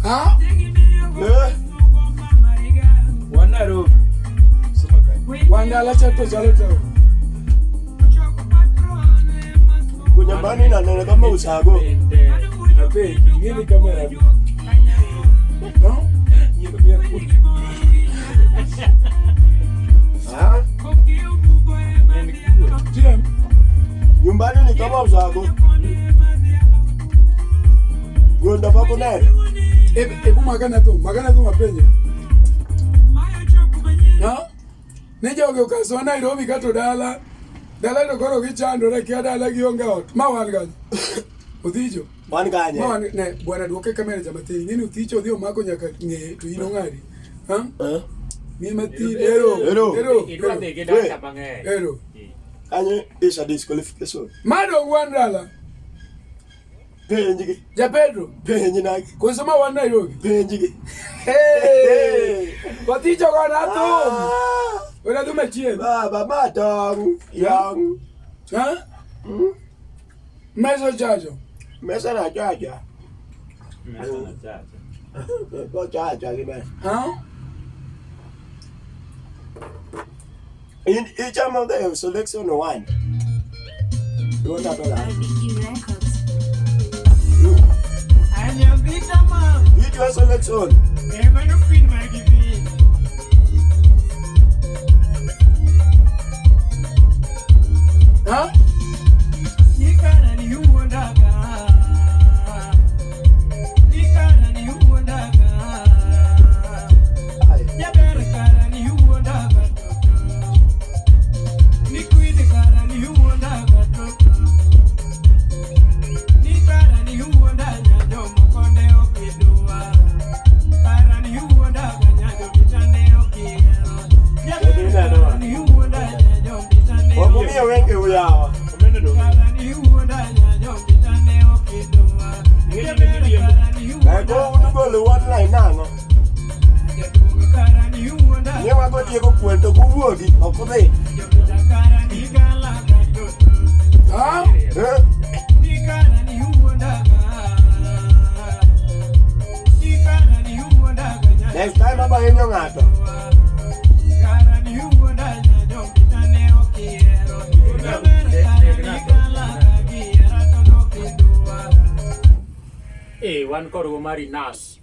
Ha? Wanaro. Wangala chato chalo. Kunyambani na nene kama usago. Ape, ngini kamera. No? Nyumbani ni kama usago. Gwenda pako nere. Ebu magana tu mapenye. No? Neja ukaso Nairobi kato dala. Dala ndo koro kichando na kia dala kionga ot. Mawanga. Uthicho. Wanganya. Mawan ne bwana duoke kamera jamati. Nini uthicho dio mako nyaka nge tu ino ngari. Ha? Ni mati ero. Idwa dege data bange. Ero. Anye isha disqualification. Mado ngwandala. Penjigi. Ja Pedro. Penji naki. Kusema wana Nairobi. Penjigi. Hey. Uthicho kana tu. Wala tu machie. Baba matong yang. Ha? Meso chacho. Mesa na chacha. Ko chacha gime. Ha? In each of them selection one. You want to each your selection. Ha? Wakumia wengi uyawa. Go unugo one line nango. Nyewa go diego puerto kuwodi okude. Ha? Next time aba yenyo ngato. Wan koro mari nas.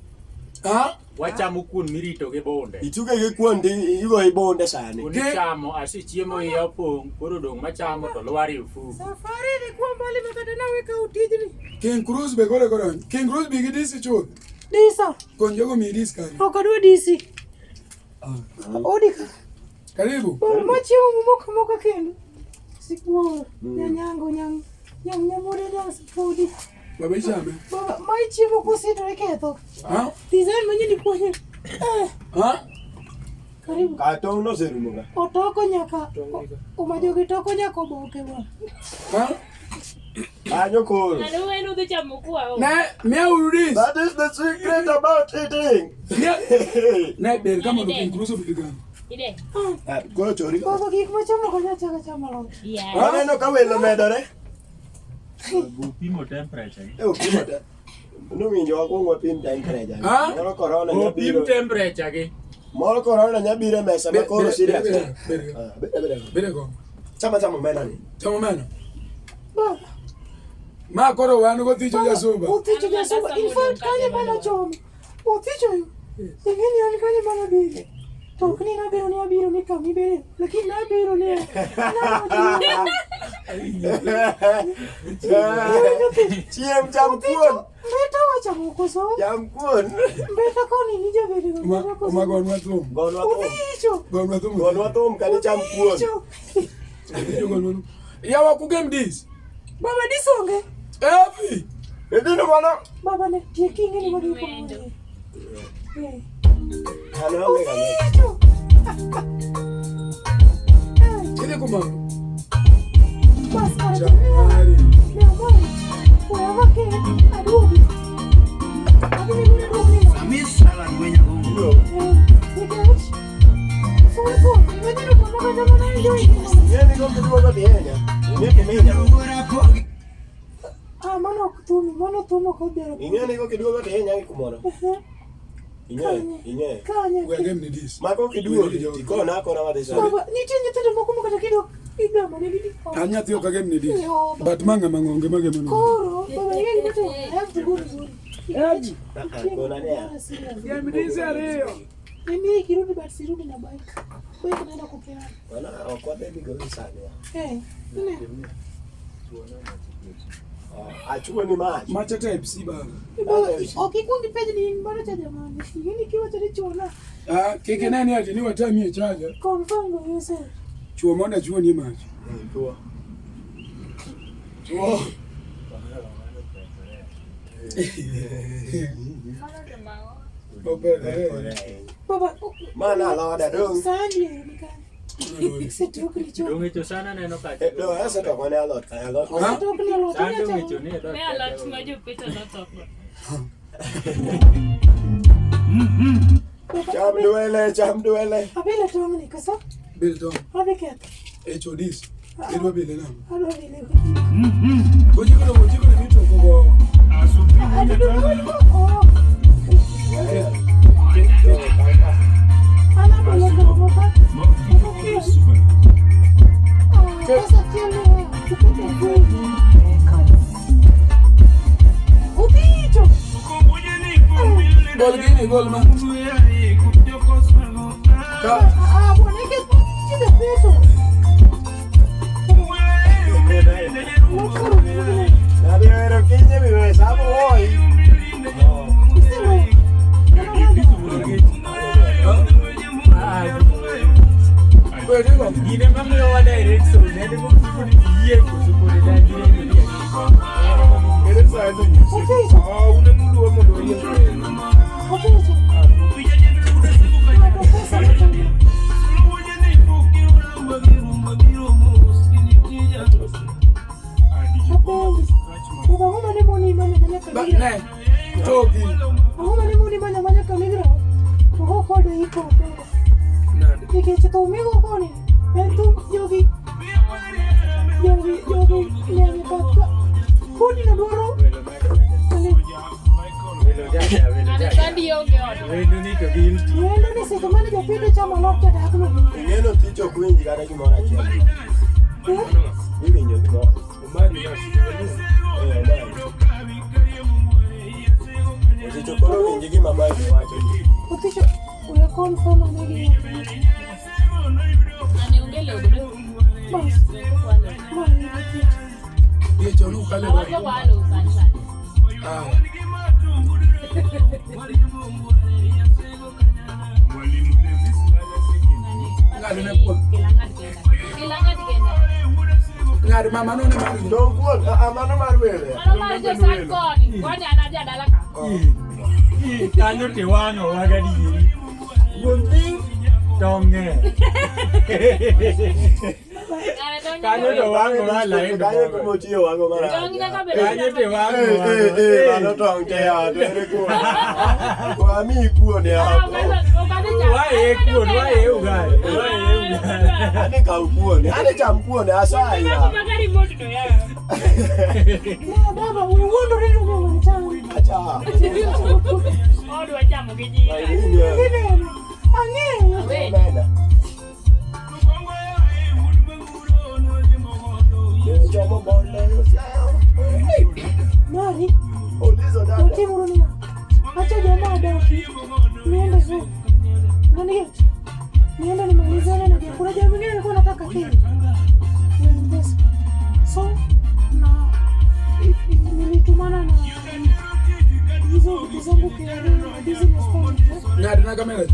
Ha? Wachamo kuon mirito gi bonde. Ituke gi kuondi igo ibonde sani. Kuon chamo asi chiemo iya opong, koro dong machamo to lwari ufu. Safari ni kuom bali makata na weka utijni. King Cruz be gore gore. King Cruz bigi disi chuth. Disa. Konjogo mi dis kari. Okadwa disi. Odika. Karibu. Baba machiemo moka kendo. Sikuwa. Nyanyango nyamore na sipodi. Baba ichame. Baba machiemo kusito reketho. Ha? Design manyini kwenye. Ha? Karibu. Kato no serumoga. Otoko nyaka. Umajogi toko nyaka oboke wa. Ha? Anyo koro. Ne, mia urudis. That is the secret about eating. Ne, bel kama ndo King Cruz bigan. Ide. Go chori. Baba gik machamo kanya chaka chamalo. Aneno ka welo medore. Pimo temperature. Pimo ta. No winjo wakuongo pim temperature. Moro corona nyabiro. Pim temperature gi. Moro corona nyabiro mesa ma koro serious. Bere go. Chama mena ni. Chama mena. Baba. Ma koro wan go ticho jasuba. Ticho jasuba. In fact kanya mana chom. Ticho yo. Ingeni an kanya mana bige. Tokni na biro ni kami bere. Lakini na biro ni. Chiem jam kuon. Beta wacha mukoso. Jam kuon. Beta koni ni jabere go. Uma gonwa tum. Ticho. Gonwa tum kani jam kuon. Ticho. Ya wakugem dis. Baba disonge. Epi. Edino mana? Baba ne tiekinge ni wadi ko. Hello, Kile kuma. Basta. Jamari. Wewe ke adubi. Adini ngune adubi. Samisa la ngwenya gongo. Fuko, ngene ko maka jamana ndio. Yeye ndio kidogo kwa bienya. Ni kimenya. Mana kutumi. mano tumo kodero. Ing'eni ko kiduogo to nyangi kumoro. Ing'e. Kanye. We game ni this. Mako kiduogo tikona kona wadesa. Baba, nitie nyithindo moko mokata kido igamo ne gidi. Anya tiyo ka game ni this. But manga mangonge mage mano. Koro, baba yeye ndio have to go to. Eji. Kona ne. Ya mdizi ariyo. Mimi kirudi basi sirudi na bike. Kwa hiyo tunaenda kupeana. Wana kwa baby go sana. Eh. Achuo ni maji. Macha type si baba. Okikundi page ni mbona cha jamani. Yini kiwa cha chona. Keke nani ati ni watamie chaja. Confirm go yese. Chuo mona chuo ni maji. Chuo. Baba, mana la da dong. Sandi nikan. Setu kilicho. Dong itu sana neno ka. Do asa to kone alot. Setu kilicho. Sando itu ni do. Me alot maju pita lot of. Jam duele. Abela tonga ni kasa. Bill Tom. Abekat. HODs. Ilwa bile na. Alo bile. Gojiko ni vitu kwa. Gol gini gol man. Pero quince mi besamos hoy. Gine mami wa direct so ne de ko ye ko supuri da gine ni. Eres sabe. Una mulu mo do ye. Ne. Togi. Wendo ni to guilty. Ingeno ticho kwinji kada gimora chia. Hivi ndio gimora. Umani na Ticho koro winji gima mai wacho. Ani ungele ugudu. Ye chonu kale Awaga ba. walo sansan. Ngadi na kwa. Kilanga dikenda. Ngadi mama no ne mari. Don't go. Amano marwele. Ano majo sakoni. Kwani anaja dalaka. Kanyo te wano waga di. Gunting tonge. Kanyo te wango wala endo. Kanyo kumotio wango mara. Kanyo te wango. Ano tongte ya tere kwa. Kwa mi kuo ne hapo. Wae kuo, wae ugai. Ani ka kuo ne. Ani cham kuo ne asai ya. Acha. Nenda. Jomo bonde. Mari, Ulizo dada. utimurumia. Acha jamaa daki. Niende sasa. Nani? Niende nimalizane na kuna jambo lingine nilikuwa nataka kile. So, na nilitumana na hizo vitu zangu kwa business phone. Ngadi na kamera.